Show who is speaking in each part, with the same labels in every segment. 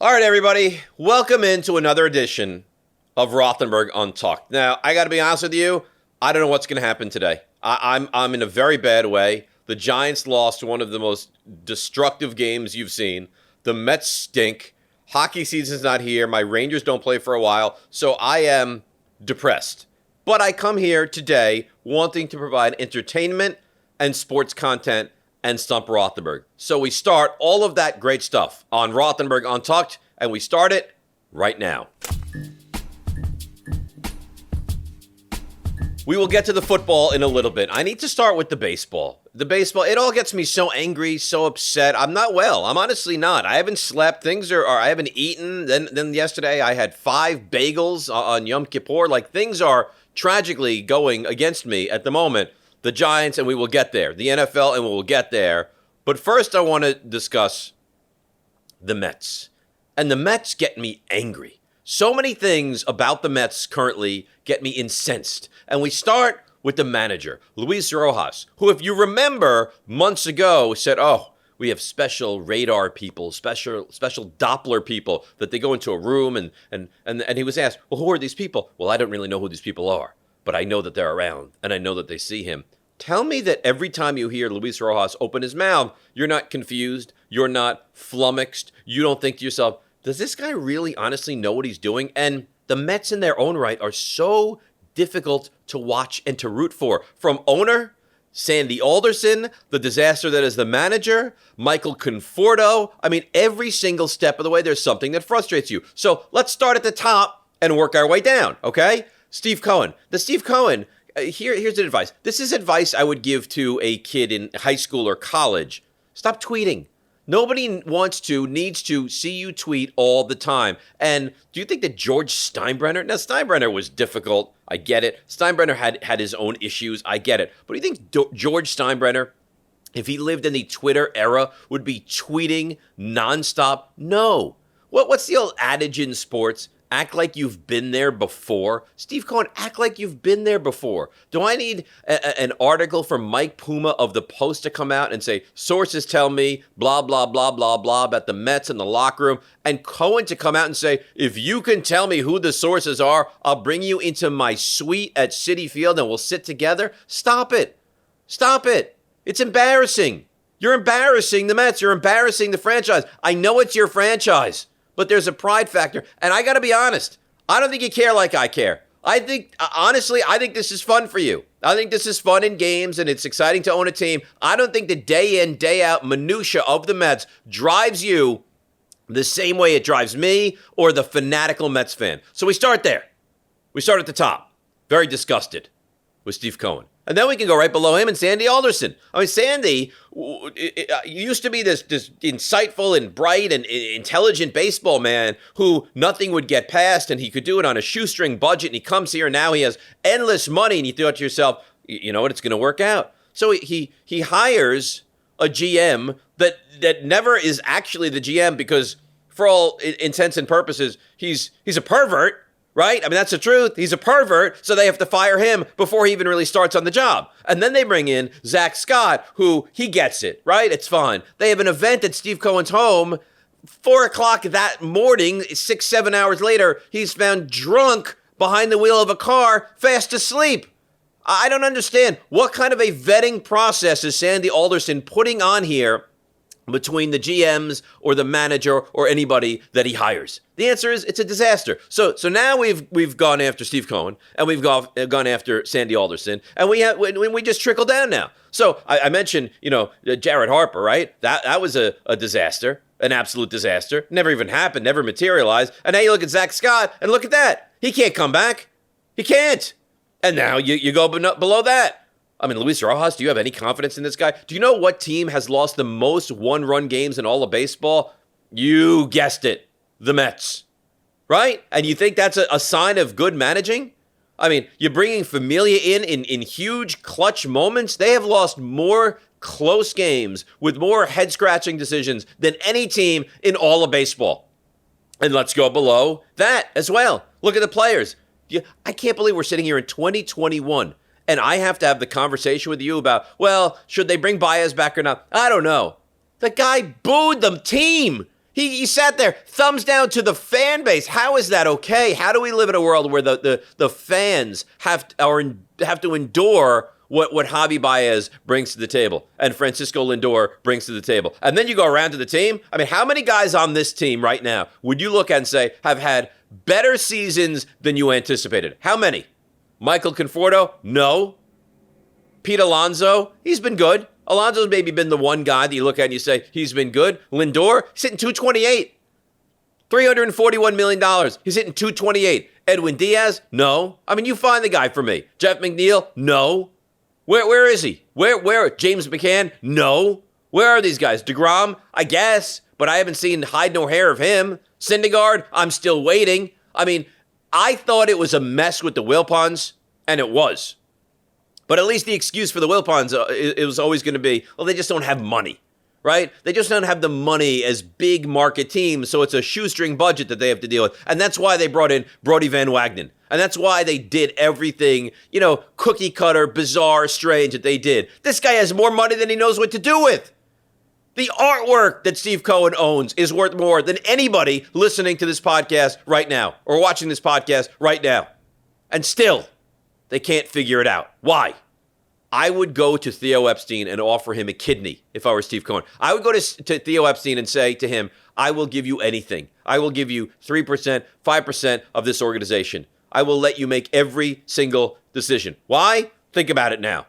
Speaker 1: All right, everybody, welcome into another edition of Rothenberg Untucked. Now, I got to be honest with you, I don't know what's going to happen today. I'm in a very bad way. The Giants lost one of the most destructive games you've seen. The Mets stink. Hockey season's not here. My Rangers don't play for a while, so I am depressed. But I come here today wanting to provide entertainment and sports content and stump Rothenberg. So we start all of that great stuff on Rothenberg Untucked, and we start it right now. We will get to the football in a little bit. I need to start with the baseball. The baseball, it all gets me so angry, so upset. I'm not well. I'm honestly not. I haven't slept. I haven't eaten. Then yesterday I had 5 bagels on Yom Kippur. Like, things are tragically going against me at the moment. The Giants, and we will get there. The NFL, and we will get there. But first, I want to discuss the Mets. And the Mets get me angry. So many things about the Mets currently get me incensed. And we start with the manager, Luis Rojas, who, if you remember, months ago said, we have special radar people, special Doppler people, that they go into a room and he was asked, well, who are these people? Well, I don't really know who these people are, but I know that they're around, and I know that they see him. Tell me that every time you hear Luis Rojas open his mouth, you're not confused, you're not flummoxed, you don't think to yourself, does this guy really honestly know what he's doing? And the Mets in their own right are so difficult to watch and to root for. From owner, Sandy Alderson, the disaster that is the manager, Michael Conforto. I mean, every single step of the way, there's something that frustrates you. So let's start at the top and work our way down, okay? Steve Cohen. Here's the advice. This is advice I would give to a kid in high school or college. Stop tweeting. Nobody needs to see you tweet all the time. And do you think that George Steinbrenner, now Steinbrenner was difficult, I get it. Steinbrenner had his own issues, I get it. But do you think George Steinbrenner, if he lived in the Twitter era, would be tweeting nonstop? No. What's the old adage in sports? Act like you've been there before. Steve Cohen, act like you've been there before. Do I need an article from Mike Puma of the Post to come out and say, sources tell me, blah, blah, blah, blah, blah, about the Mets and the locker room, and Cohen to come out and say, if you can tell me who the sources are, I'll bring you into my suite at Citi Field and we'll sit together? Stop it. Stop it. It's embarrassing. You're embarrassing the Mets. You're embarrassing the franchise. I know it's your franchise, but there's a pride factor. And I got to be honest, I don't think you care like I care. I think this is fun for you. I think this is fun in games, and it's exciting to own a team. I don't think the day in, day out minutia of the Mets drives you the same way it drives me or the fanatical Mets fan. So we start there. We start at the top. Very disgusted with Steve Cohen. And then we can go right below him and Sandy Alderson. I mean, Sandy used to be this insightful and bright and intelligent baseball man who nothing would get past, and he could do it on a shoestring budget, and he comes here and now he has endless money, and you thought to yourself, you know what, it's going to work out. So he hires a GM that never is actually the GM, because for all intents and purposes, he's a pervert. Right? I mean, that's the truth. He's a pervert, so they have to fire him before he even really starts on the job. And then they bring in Zach Scott, who, he gets it, right? It's fine. They have an event at Steve Cohen's home, 4 o'clock that morning, 6-7 hours later, he's found drunk behind the wheel of a car, fast asleep. I don't understand. What kind of a vetting process is Sandy Alderson putting on here between the GMs or the manager or anybody that he hires? The answer is it's a disaster. So now we've gone after Steve Cohen, and we've gone after Sandy Alderson, and we just trickle down now. So I mentioned, Jared Harper, right? That was a disaster, an absolute disaster. Never even happened, never materialized. And now you look at Zach Scott, and look at that. He can't come back. He can't. And now you go below that. I mean, Luis Rojas, do you have any confidence in this guy? Do you know what team has lost the most one-run games in all of baseball? You guessed it, the Mets, right? And you think that's a sign of good managing? I mean, you're bringing Familia in huge clutch moments. They have lost more close games with more head-scratching decisions than any team in all of baseball. And let's go below that as well. Look at the players. I can't believe we're sitting here in 2021 and I have to have the conversation with you about, well, should they bring Baez back or not? I don't know. The guy booed the team. He sat there, thumbs down to the fan base. How is that okay? How do we live in a world where the fans have to endure what Javi Baez brings to the table and Francisco Lindor brings to the table? And then you go around to the team. I mean, how many guys on this team right now would you look at and say have had better seasons than you anticipated? How many? Michael Conforto? No. Pete Alonso? He's been good. Alonso's maybe been the one guy that you look at and you say, he's been good. Lindor, he's hitting 228. $341 million. He's hitting 228. Edwin Diaz? No. I mean, you find the guy for me. Jeff McNeil? No. Where is he? Where? James McCann? No. Where are these guys? DeGrom? I guess, but I haven't seen hide nor hair of him. Syndergaard? I'm still waiting. I mean, I thought it was a mess with the Wilpons, and it was. But at least the excuse for the Wilpons, it was always going to be, well, they just don't have money, right? They just don't have the money as big market teams, so it's a shoestring budget that they have to deal with. And that's why they brought in Brody Van Wagenen. And that's why they did everything, cookie cutter, bizarre, strange that they did. This guy has more money than he knows what to do with. The artwork that Steve Cohen owns is worth more than anybody listening to this podcast right now or watching this podcast right now. And still, they can't figure it out. Why? I would go to Theo Epstein and offer him a kidney if I were Steve Cohen. I would go to Theo Epstein and say to him, I will give you anything. I will give you 3%, 5% of this organization. I will let you make every single decision. Why? Think about it now.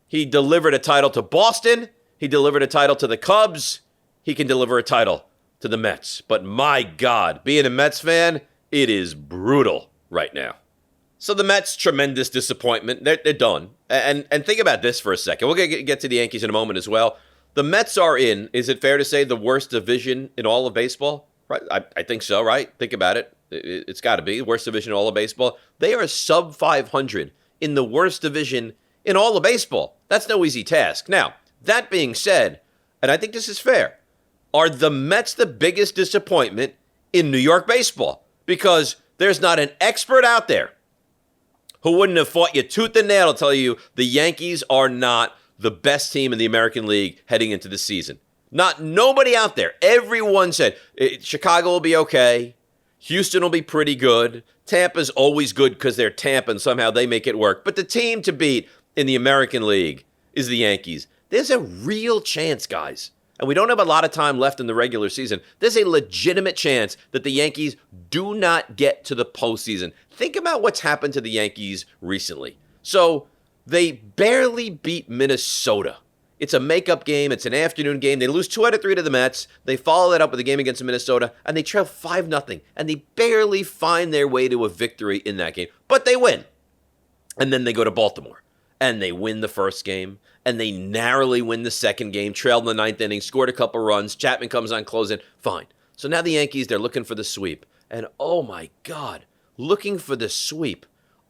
Speaker 1: He delivered a title to Boston. He delivered a title to the Cubs. He can deliver a title to the Mets. But my God, being a Mets fan, it is brutal right now. So the Mets, tremendous disappointment. They're done. And think about this for a second. We're going to get to the Yankees in a moment as well. The Mets are in, is it fair to say, the worst division in all of baseball? Right? I think so, right? Think about it. It's got to be the worst division in all of baseball. They are sub 500 in the worst division in all of baseball. That's no easy task. Now, that being said, and I think this is fair, are the Mets the biggest disappointment in New York baseball? Because there's not an expert out there who wouldn't have fought you tooth and nail to tell you the Yankees are not the best team in the American League heading into the season. Nobody out there. Everyone said Chicago will be okay. Houston will be pretty good. Tampa's always good because they're Tampa and somehow they make it work. But the team to beat in the American League is the Yankees. There's a real chance, guys, and we don't have a lot of time left in the regular season. There's a legitimate chance that the Yankees do not get to the postseason. Think about what's happened to the Yankees recently. So they barely beat Minnesota. It's a makeup game. It's an afternoon game. They lose 2 out of 3 to the Mets. They follow that up with a game against Minnesota, and they trail 5-0, and they barely find their way to a victory in that game. But they win. And then they go to Baltimore, and they win the first game, and they narrowly win the second game, trailed in the 9th inning, scored a couple runs. Chapman comes on closing. Fine. So now the Yankees, they're looking for the sweep. And oh my God, looking for the sweep.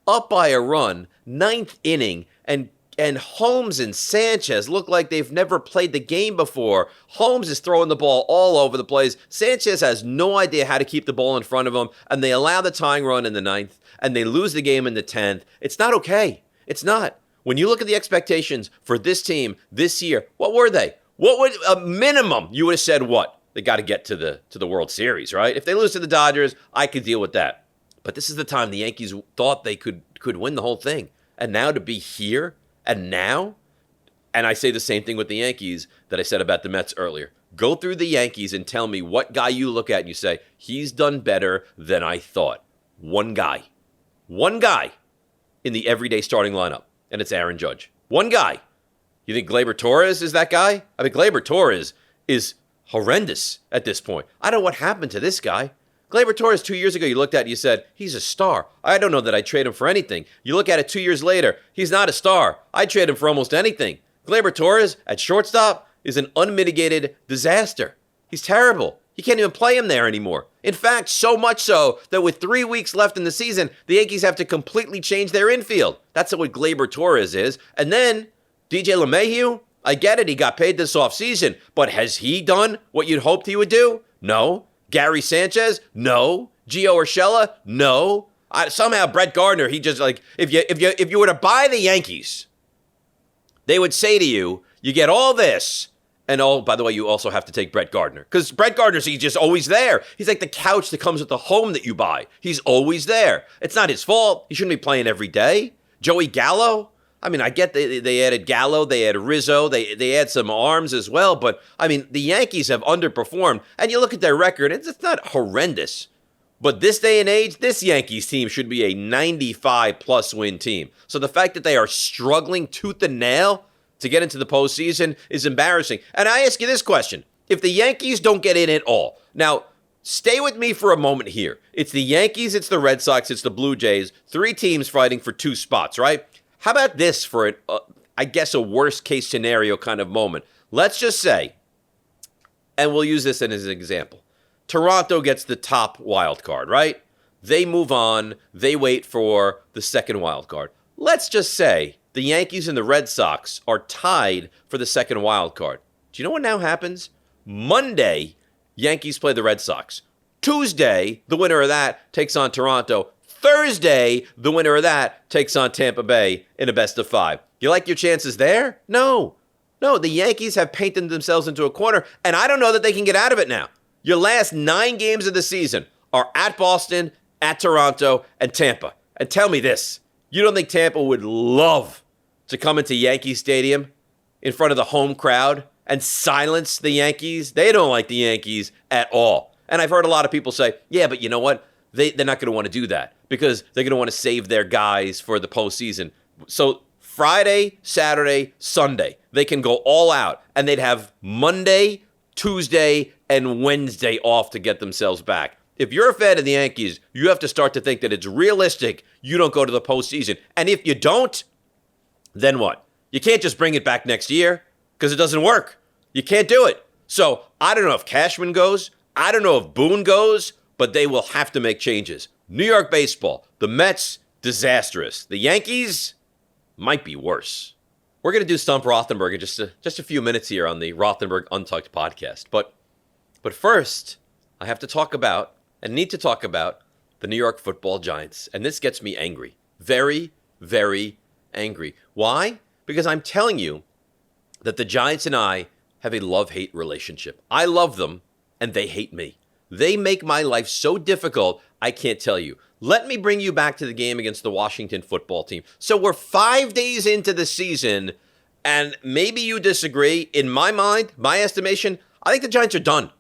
Speaker 1: Up by a run, 9th inning, and Holmes and Sanchez look like they've never played the game before. Holmes is throwing the ball all over the place. Sanchez has no idea how to keep the ball in front of him, and they allow the tying run in the 9th, and they lose the game in the 10th. It's not okay. It's not. When you look at the expectations for this team this year, what were they? What would a minimum you would have said? What they got to get to the World Series, right? If they lose to the Dodgers, I could deal with that. But this is the time the Yankees thought they could win the whole thing, and now to be here. And now, and I say the same thing with the Yankees that I said about the Mets earlier. Go through the Yankees and tell me what guy you look at and you say, he's done better than I thought. One guy in the everyday starting lineup, and it's Aaron Judge. One guy. You think Gleyber Torres is that guy? I mean, Gleyber Torres is horrendous at this point. I don't know what happened to this guy. Gleyber Torres 2 years ago, you looked at it and you said, he's a star. I don't know that I'd trade him for anything. You look at it 2 years later, he's not a star. I'd trade him for almost anything. Gleyber Torres at shortstop is an unmitigated disaster. He's terrible. You can't even play him there anymore. In fact, so much so that with 3 weeks left in the season, the Yankees have to completely change their infield. That's what Gleyber Torres is. And then DJ LeMahieu, I get it, he got paid this offseason, but has he done what you'd hoped he would do? No. Gary Sanchez? No. Gio Urshela? No. Somehow Brett Gardner, he just like, if you were to buy the Yankees, they would say to you, you get all this, And oh, by the way, you also have to take Brett Gardner. Because Brett Gardner's, he's just always there. He's like the couch that comes with the home that you buy. He's always there. It's not his fault. He shouldn't be playing every day. Joey Gallo? I mean, I get they added Gallo, they added Rizzo, they add some arms as well. But, I mean, the Yankees have underperformed. And you look at their record, it's not horrendous. But this day and age, this Yankees team should be a 95-plus win team. So the fact that they are struggling tooth and nail to get into the postseason is embarrassing. And I ask you this question. If the Yankees don't get in at all, now, stay with me for a moment here. It's the Yankees, it's the Red Sox, it's the Blue Jays, 3 teams fighting for 2 spots, right? How about this for, I guess, a worst-case scenario kind of moment? Let's just say, and we'll use this as an example, Toronto gets the top wild card, right? They move on. They wait for the second wild card. Let's just say the Yankees and the Red Sox are tied for the second wild card. Do you know what now happens? Monday, Yankees play the Red Sox. Tuesday, the winner of that takes on Toronto. Thursday, the winner of that takes on Tampa Bay in a best of 5. You like your chances there? No. No, the Yankees have painted themselves into a corner, and I don't know that they can get out of it now. Your last 9 games of the season are at Boston, at Toronto, and Tampa. And tell me this. You don't think Tampa would love to come into Yankee Stadium in front of the home crowd and silence the Yankees? They don't like the Yankees at all. And I've heard a lot of people say, yeah, but you know what? They're not going to want to do that because they're going to want to save their guys for the postseason. So Friday, Saturday, Sunday, they can go all out, and they'd have Monday, Tuesday, and Wednesday off to get themselves back. If you're a fan of the Yankees, you have to start to think that it's realistic you don't go to the postseason. And if you don't, then what? You can't just bring it back next year because it doesn't work. You can't do it. So I don't know if Cashman goes. I don't know if Boone goes, but they will have to make changes. New York baseball, the Mets, disastrous. The Yankees might be worse. We're going to do Stump Rothenberg in just a few minutes here on the Rothenberg Untucked podcast. But first, I have to talk about and need to talk about the New York Football Giants. And this gets me angry. Very, very angry. Why? Because I'm telling you that the Giants and I have a love-hate relationship. I love them, and they hate me. They make my life so difficult, I can't tell you. Let me bring you back to the game against the Washington football team. So we're 5 days into the season, and maybe you disagree. In my mind, my estimation, I think the Giants are done.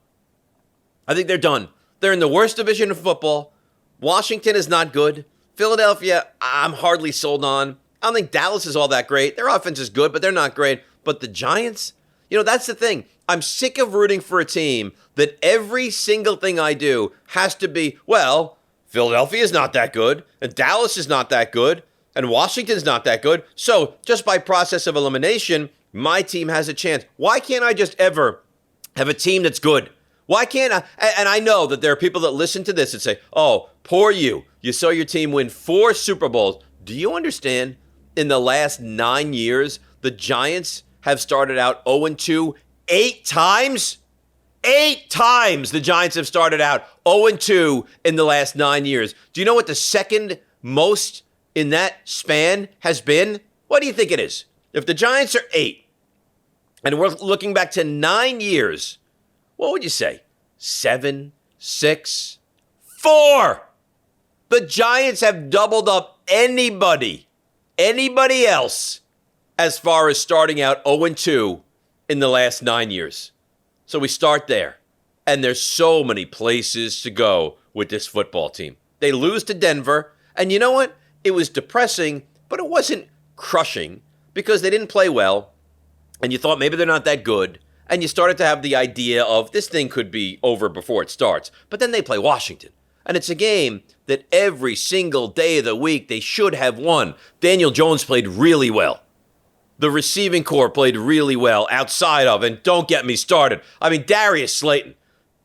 Speaker 1: I think they're done. They're in the worst division of football. Washington is not good. Philadelphia, I'm hardly sold on. I don't think Dallas is all that great. Their offense is good, but they're not great. But the Giants, that's the thing. I'm sick of rooting for a team that every single thing I do has to be, well, Philadelphia is not that good, and Dallas is not that good, and Washington's not that good. So just by process of elimination, my team has a chance. Why can't I just ever have a team that's good? Why can't I? And I know that there are people that listen to this and say, oh, poor you. You saw your team win 4 Super Bowls. Do you understand? In the last 9 years, the Giants have started out 0-2 8 times? 8 times the Giants have started out 0-2 in the last 9 years. Do you know what the second most in that span has been? What do you think it is? If the Giants are 8, and we're looking back to 9 years, what would you say? 7, 6, 4. The Giants have doubled up anybody else as far as starting out 0-2 in the last 9 years. So we start there. And there's so many places to go with this football team. They lose to Denver. And you know what? It was depressing, but it wasn't crushing because they didn't play well. And you thought maybe they're not that good. And you started to have the idea of this thing could be over before it starts. But then they play Washington. And it's a game that every single day of the week they should have won. Daniel Jones played really well. The receiving corps played really well outside of, and don't get me started. I mean, Darius Slayton.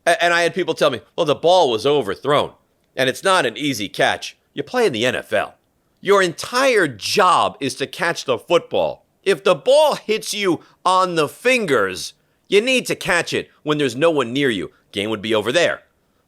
Speaker 1: And I had people tell me, well, the ball was overthrown. And it's not an easy catch. You play in the NFL. Your entire job is to catch the football. If the ball hits you on the fingers, you need to catch it when there's no one near you. Game would be over there.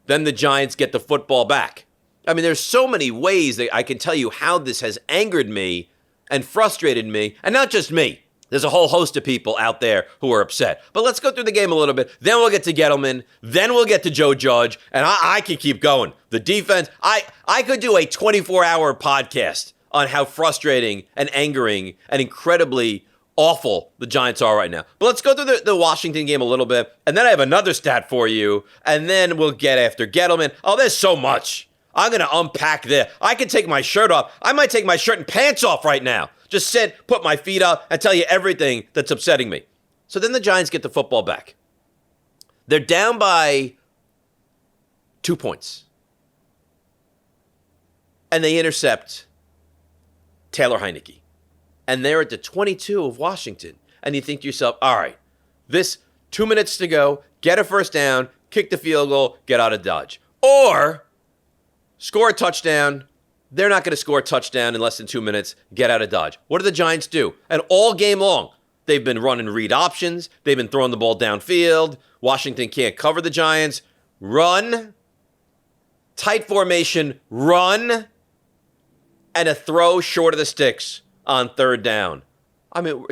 Speaker 1: Then the Giants get the football back. I mean, there's so many ways that I can tell you how this has angered me and frustrated me. And not just me. There's a whole host of people out there who are upset. But let's go through the game a little bit. Then we'll get to Gettleman. Then we'll get to Joe Judge. And I can keep going. The defense, I could do a 24-hour podcast on how frustrating and angering and incredibly awful the Giants are right now. But let's go through the Washington game a little bit. And then I have another stat for you. And then we'll get after Gettleman. Oh, there's so much. I'm going to unpack this. I can take my shirt off. I might take my shirt and pants off right now. Just sit, put my feet up, and tell you everything that's upsetting me. So then the Giants get the football back. They're down by 2 points. And they intercept Taylor Heineke. And they're at the 22 of Washington. And you think to yourself, all right, this 2 minutes to go, get a first down, kick the field goal, get out of Dodge. Or score a touchdown. They're not going to score a touchdown in less than 2 minutes. Get out of Dodge. What do the Giants do? And all game long, they've been running read options. They've been throwing the ball downfield. Washington can't cover the Giants. Run. Tight formation. Run. And a throw short of the sticks on third down. I mean,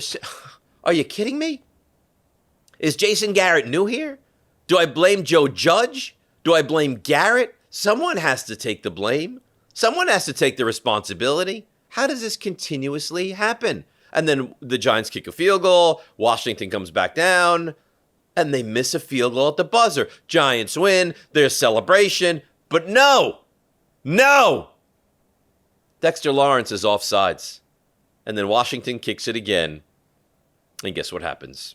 Speaker 1: are you kidding me? Is Jason Garrett new here? Do I blame Joe Judge? Do I blame Garrett? Someone has to take the blame. Someone has to take the responsibility. How does this continuously happen? And then the Giants kick a field goal. Washington comes back down. And they miss a field goal at the buzzer. Giants win. There's celebration. But no. Dexter Lawrence is offsides. And then Washington kicks it again. And guess what happens?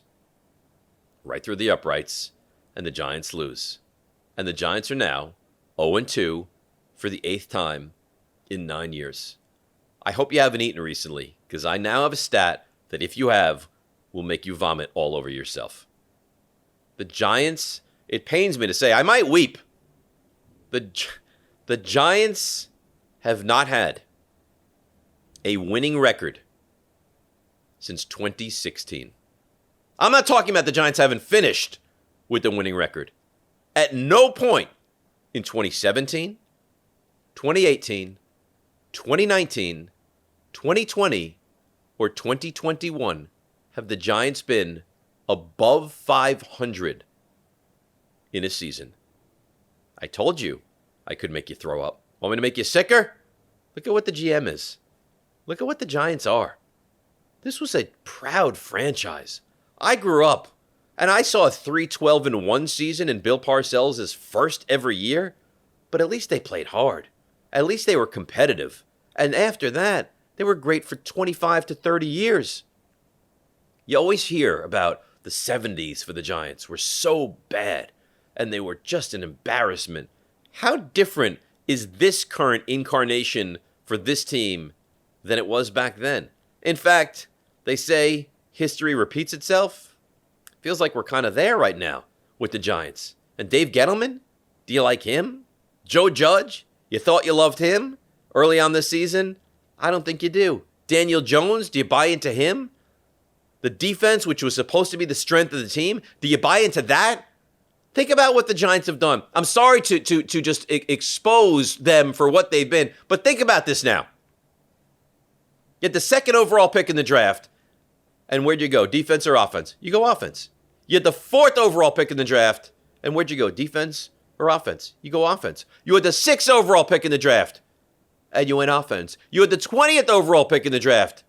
Speaker 1: Right through the uprights. And the Giants lose. And the Giants are now 0-2 for the 8th time in 9 years. I hope you haven't eaten recently, because I now have a stat that if you have, will make you vomit all over yourself. The Giants, it pains me to say, I might weep. The Giants have not had a winning record since 2016. I'm not talking about the Giants haven't finished with a winning record. At no point in 2017, 2018, 2019, 2020, or 2021 have the Giants been above 500 in a season. I told you I could make you throw up. Want me to make you sicker? Look at what the GM is. Look at what the Giants are. This was a proud franchise. I grew up and I saw a 3-12-1 season in Bill Parcells' first ever year, but at least they played hard. At least they were competitive. And after that, they were great for 25 to 30 years. You always hear about the 70s for the Giants were so bad, and they were just an embarrassment. How different is this current incarnation for this team than it was back then? In fact, they say history repeats itself. Feels like we're kind of there right now with the Giants. And Dave Gettleman, do you like him? Joe Judge, you thought you loved him early on this season? I don't think you do. Daniel Jones, do you buy into him? The defense, which was supposed to be the strength of the team, do you buy into that? Think about what the Giants have done. I'm sorry to just expose them for what they've been, but think about this now. You had the 2nd overall pick in the draft, and where'd you go, defense or offense? You go offense. You had the 4th overall pick in the draft, and where'd you go, defense or offense? You go offense. You had the 6th overall pick in the draft, and you went offense. You had the 20th overall pick in the draft,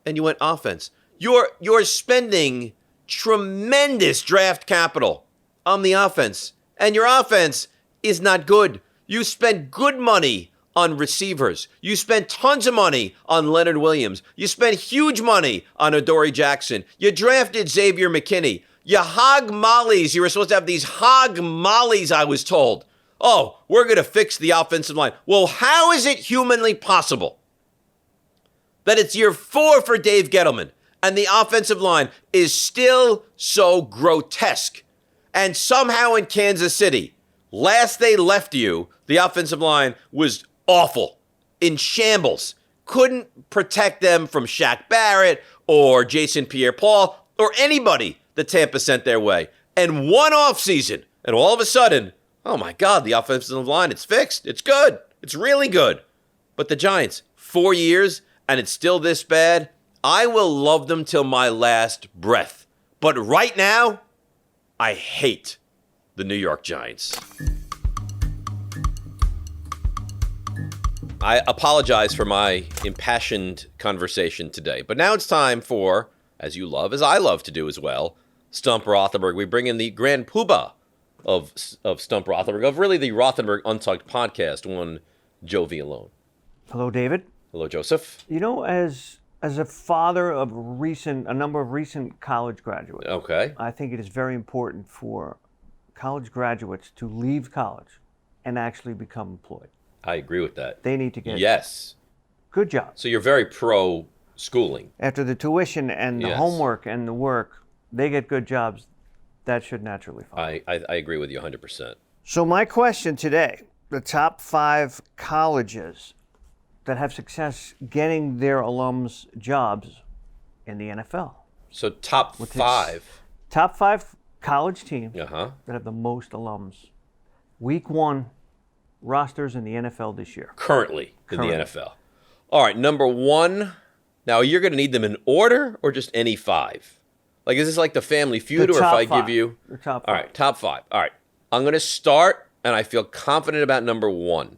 Speaker 1: and you went offense. You're spending tremendous draft capital on the offense, and your offense is not good. You spent good money on receivers. You spent tons of money on Leonard Williams. You spent huge money on Adoree Jackson. You drafted Xavier McKinney. You hog mollies. You were supposed to have these hog mollies, I was told. Oh, we're going to fix the offensive line. Well, how is it humanly possible that it's year 4 for Dave Gettleman and the offensive line is still so grotesque? And somehow in Kansas City, last they left you, the offensive line was awful, in shambles. Couldn't protect them from Shaq Barrett or Jason Pierre-Paul or anybody that Tampa sent their way. And one offseason, and all of a sudden, oh my God, the offensive line, it's fixed. It's good. It's really good. But the Giants, 4 years, and it's still this bad. I will love them till my last breath. But right now, I hate the New York Giants. I apologize for my impassioned conversation today, but now it's time for, as you love, as I love to do as well, Stump Rothenberg. We bring in the grand poobah of Stump Rothenberg, of really the Rothenberg Untucked podcast, one Joe Vialone.
Speaker 2: Hello, David.
Speaker 1: Hello, Joseph.
Speaker 2: You know, as a father of a number of recent college graduates,
Speaker 1: Okay.
Speaker 2: I think it is very important for college graduates to leave college and actually become employed.
Speaker 1: I agree with that.
Speaker 2: They need to get good jobs.
Speaker 1: So you're very pro-schooling.
Speaker 2: After the tuition and the homework and the work, they get good jobs. That should naturally follow.
Speaker 1: I agree with you 100%.
Speaker 2: So my question today, the top 5 colleges that have success getting their alums jobs in the NFL.
Speaker 1: So top 5.
Speaker 2: Top 5 college teams
Speaker 1: Uh-huh.
Speaker 2: that have the most alums. Week 1 rosters in the NFL this year.
Speaker 1: Currently in the NFL. All right, number 1. Now, you're going to need them in order or just any 5? Like, is this like the Family Feud, or if I give you...
Speaker 2: The top 5.
Speaker 1: All right, top 5. All right. I'm going to start, and I feel confident about number 1,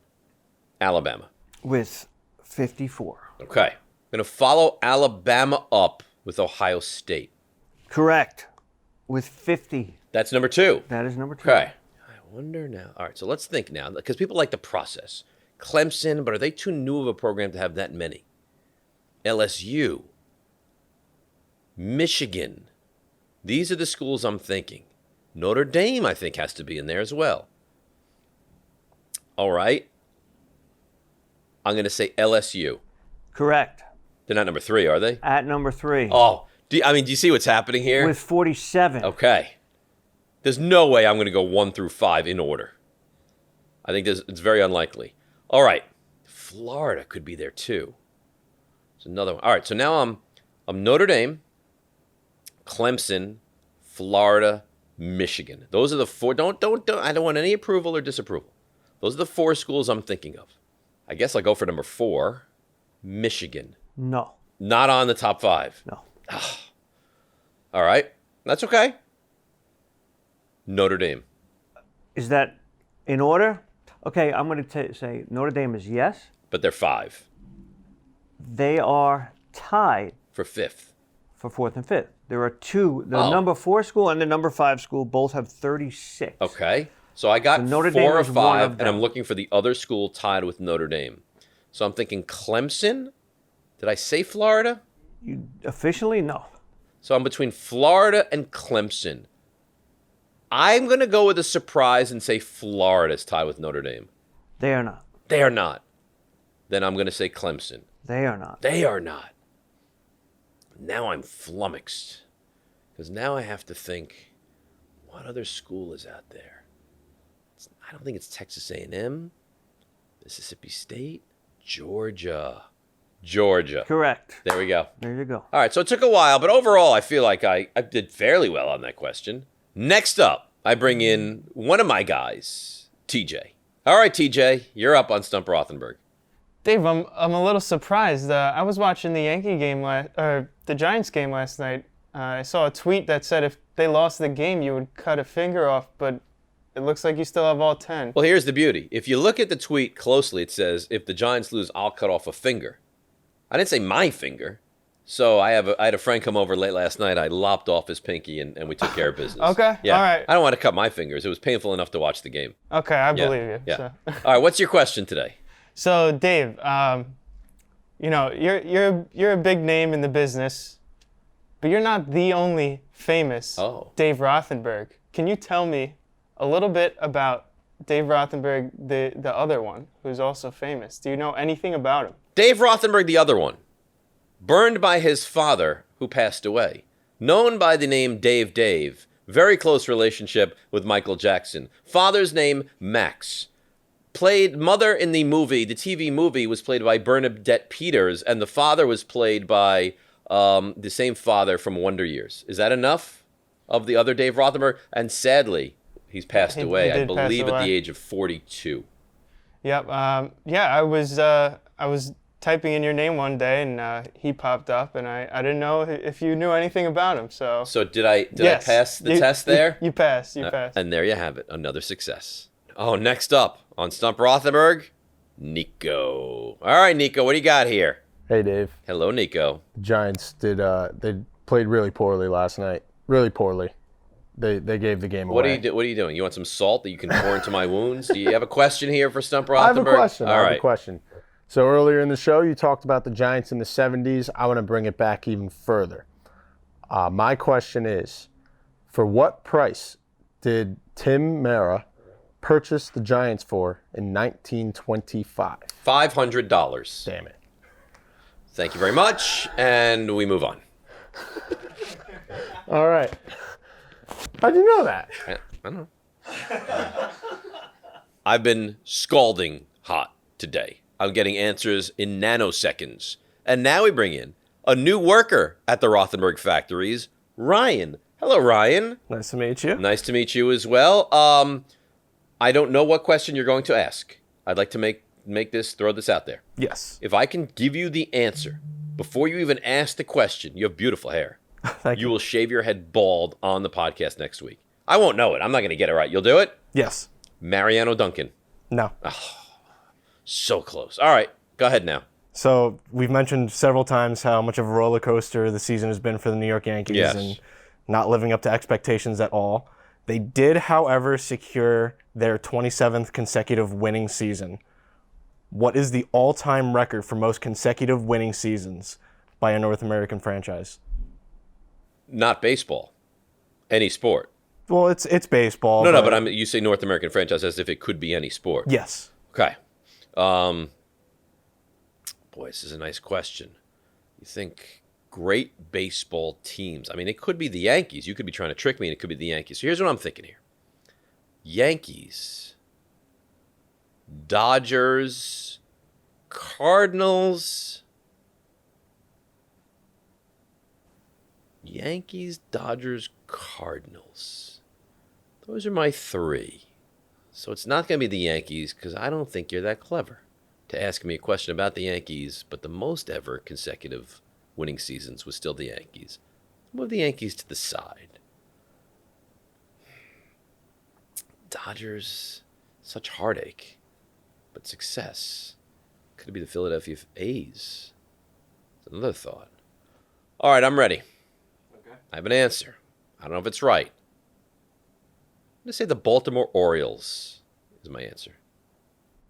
Speaker 1: Alabama.
Speaker 2: With 54.
Speaker 1: Okay. I'm going to follow Alabama up with Ohio State.
Speaker 2: Correct. With 50.
Speaker 1: That's number 2.
Speaker 2: That is number 2.
Speaker 1: Okay. I wonder now. All right, so let's think now, because people like the process. Clemson, but are they too new of a program to have that many? LSU. Michigan. These are the schools I'm thinking. Notre Dame, I think, has to be in there as well. All right. I'm going to say LSU.
Speaker 2: Correct.
Speaker 1: They're not number 3, are they?
Speaker 2: At number 3.
Speaker 1: Oh, do you see what's happening here?
Speaker 2: With 47.
Speaker 1: Okay. There's no way I'm going to go 1 through 5 in order. I think it's very unlikely. All right. Florida could be there too. It's another one. All right, so now I'm Notre Dame, Clemson, Florida, Michigan. Those are the 4. Don't I don't want any approval or disapproval. Those are the 4 schools I'm thinking of. I guess I'll go for number 4, Michigan.
Speaker 2: No.
Speaker 1: Not on the top 5.
Speaker 2: No.
Speaker 1: All right. That's okay. Notre Dame.
Speaker 2: Is that in order? Okay, I'm going to say Notre Dame is yes.
Speaker 1: But they're 5.
Speaker 2: They are tied
Speaker 1: For 5th.
Speaker 2: for 4th and 5th. There are 2. The number 4 school and the number 5 school both have 36.
Speaker 1: Okay. So I got
Speaker 2: So Notre
Speaker 1: 4
Speaker 2: Dame
Speaker 1: or
Speaker 2: is one
Speaker 1: 5,
Speaker 2: of
Speaker 1: and I'm
Speaker 2: them.
Speaker 1: looking for the other school tied with Notre Dame. So I'm thinking Clemson. Did I say Florida?
Speaker 2: Officially, no.
Speaker 1: So I'm between Florida and Clemson. I'm going to go with a surprise and say Florida's tied with Notre Dame.
Speaker 2: They are not.
Speaker 1: They are not. Then I'm going to say Clemson.
Speaker 2: They are not.
Speaker 1: They are not. Now I'm flummoxed. Because now I have to think, what other school is out there? I don't think it's Texas A&M, Mississippi State, Georgia.
Speaker 2: Correct.
Speaker 1: There we go.
Speaker 2: There you go.
Speaker 1: All right, so it took a while, but overall I feel like I did fairly well on that question. Next up, I bring in one of my guys, TJ. All right, TJ, you're up on Stump Rothenberg.
Speaker 3: Dave, I'm a little surprised. I was watching the the Giants game last night. I saw a tweet that said if they lost the game, you would cut a finger off, but it looks like you still have all 10.
Speaker 1: Well, here's the beauty. If you look at the tweet closely, it says, if the Giants lose, I'll cut off a finger. I didn't say my finger. So I had a friend come over late last night. I lopped off his pinky, and we took care of business.
Speaker 3: Okay,
Speaker 1: Yeah.
Speaker 3: all right.
Speaker 1: I don't want to cut my fingers. It was painful enough to watch the game.
Speaker 3: Okay, I believe you.
Speaker 1: Yeah.
Speaker 3: So,
Speaker 1: All right, what's your question today?
Speaker 3: so Dave, you know, you're a big name in the business, but you're not the only famous Dave Rothenberg. Can you tell me a little bit about Dave Rothenberg, the other one, who's also famous? Do you know anything about him?
Speaker 1: Dave Rothenberg, the other one. Burned by his father, who passed away. Known by the name Dave. Very close relationship with Michael Jackson. Father's name, Max. Played mother in the movie. The TV movie was played by Bernadette Peters, and the father was played by the same father from Wonder Years. Is that enough of the other Dave Rothenberg? And sadly, he's passed away, I believe, at the age of 42.
Speaker 3: Yep. Yeah, I was typing in your name one day, and he popped up, and I didn't know if you knew anything about him. So
Speaker 1: did I pass the test there?
Speaker 3: You passed. You passed.
Speaker 1: And there you have it. Another success. Oh, next up on Stump Rothenberg, Nico. All right, Nico, what do you got here?
Speaker 4: Hey, Dave.
Speaker 1: Hello, Nico.
Speaker 4: The Giants they played really poorly last night. Really poorly. They gave the game away.
Speaker 1: What are you doing? You want some salt that you can pour into my wounds? Do you have a question here for Stump Rothenberg?
Speaker 4: I have a question.
Speaker 1: All
Speaker 4: I have
Speaker 1: right.
Speaker 4: a question. So earlier in the show, you talked about the Giants in the 70s. I want to bring it back even further. My question is, for what price did Tim Mara purchase the Giants for in 1925?
Speaker 1: $500.
Speaker 4: Damn it.
Speaker 1: Thank you very much, and we move on.
Speaker 4: All right. How'd you know that?
Speaker 1: I don't know. I've been scalding hot today. I'm getting answers in nanoseconds. And now we bring in a new worker at the Rothenberg factories, Ryan. Hello, Ryan.
Speaker 4: Nice to meet you.
Speaker 1: Nice to meet you as well. I don't know what question you're going to ask. I'd like to throw this out there.
Speaker 4: Yes.
Speaker 1: If I can give you the answer before you even ask the question, you have beautiful hair.
Speaker 4: Thank you.
Speaker 1: You will shave your head bald on the podcast next week. I won't know it. I'm not going to get it right. You'll do it?
Speaker 4: Yes.
Speaker 1: Mariano Duncan.
Speaker 4: No.
Speaker 1: So close. All right. Go ahead now.
Speaker 4: So we've mentioned several times how much of a roller coaster the season has been for the New York Yankees
Speaker 1: Yes.
Speaker 4: and not living up to expectations at all. They did, however, secure their 27th consecutive winning season. What is the all-time record for most consecutive winning seasons by a North American franchise?
Speaker 1: Not baseball. Any sport.
Speaker 4: Well, it's baseball.
Speaker 1: No, but you say North American franchise as if it could be any sport.
Speaker 4: Yes.
Speaker 1: Okay. Boy, this is a nice question. You think great baseball teams. I mean, it could be the Yankees. You could be trying to trick me, and it could be the Yankees. So here's what I'm thinking here. Yankees, Dodgers, Cardinals. Yankees, Dodgers, Cardinals. Those are my three. So it's not going to be the Yankees because I don't think you're that clever to ask me a question about the Yankees, but the most ever consecutive winning seasons was still the Yankees. Move the Yankees to the side. Dodgers, such heartache, but success. Could it be the Philadelphia A's? That's another thought. All right, I'm ready. Okay. I have an answer. I don't know if it's right. I'm going to say the Baltimore Orioles is my answer.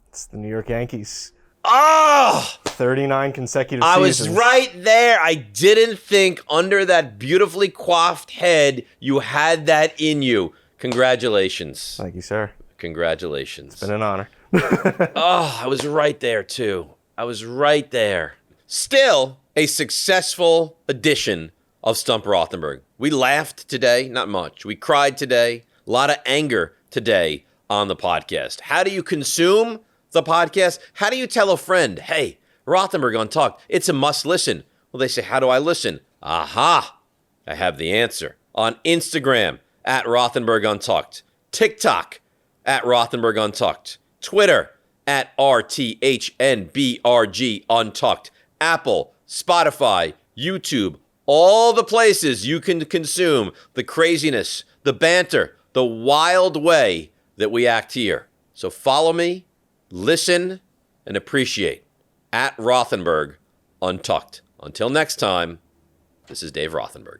Speaker 4: It's the New York Yankees.
Speaker 1: Oh!
Speaker 4: 39 consecutive
Speaker 1: I
Speaker 4: seasons.
Speaker 1: was right there. I didn't think under that beautifully coiffed head you had that in you. Congratulations.
Speaker 4: Thank you, sir.
Speaker 1: Congratulations.
Speaker 4: It's been an honor.
Speaker 1: Oh, I was right there, too. I was right there. Still a successful edition of Stump Rothenberg. We laughed today, not much. We cried today. A lot of anger today on the podcast. How do you consume the podcast? How do you tell a friend, hey, Rothenberg Untucked, it's a must listen? Well, they say, how do I listen? Aha! I have the answer. On Instagram, at Rothenberg Untucked. TikTok, at Rothenberg Untucked. Twitter, at RTHNBRG Untucked. Apple, Spotify, YouTube, all the places you can consume the craziness, the banter, the wild way that we act here. So follow me, listen, and appreciate. At Rothenberg Untucked. Until next time, this is Dave Rothenberg.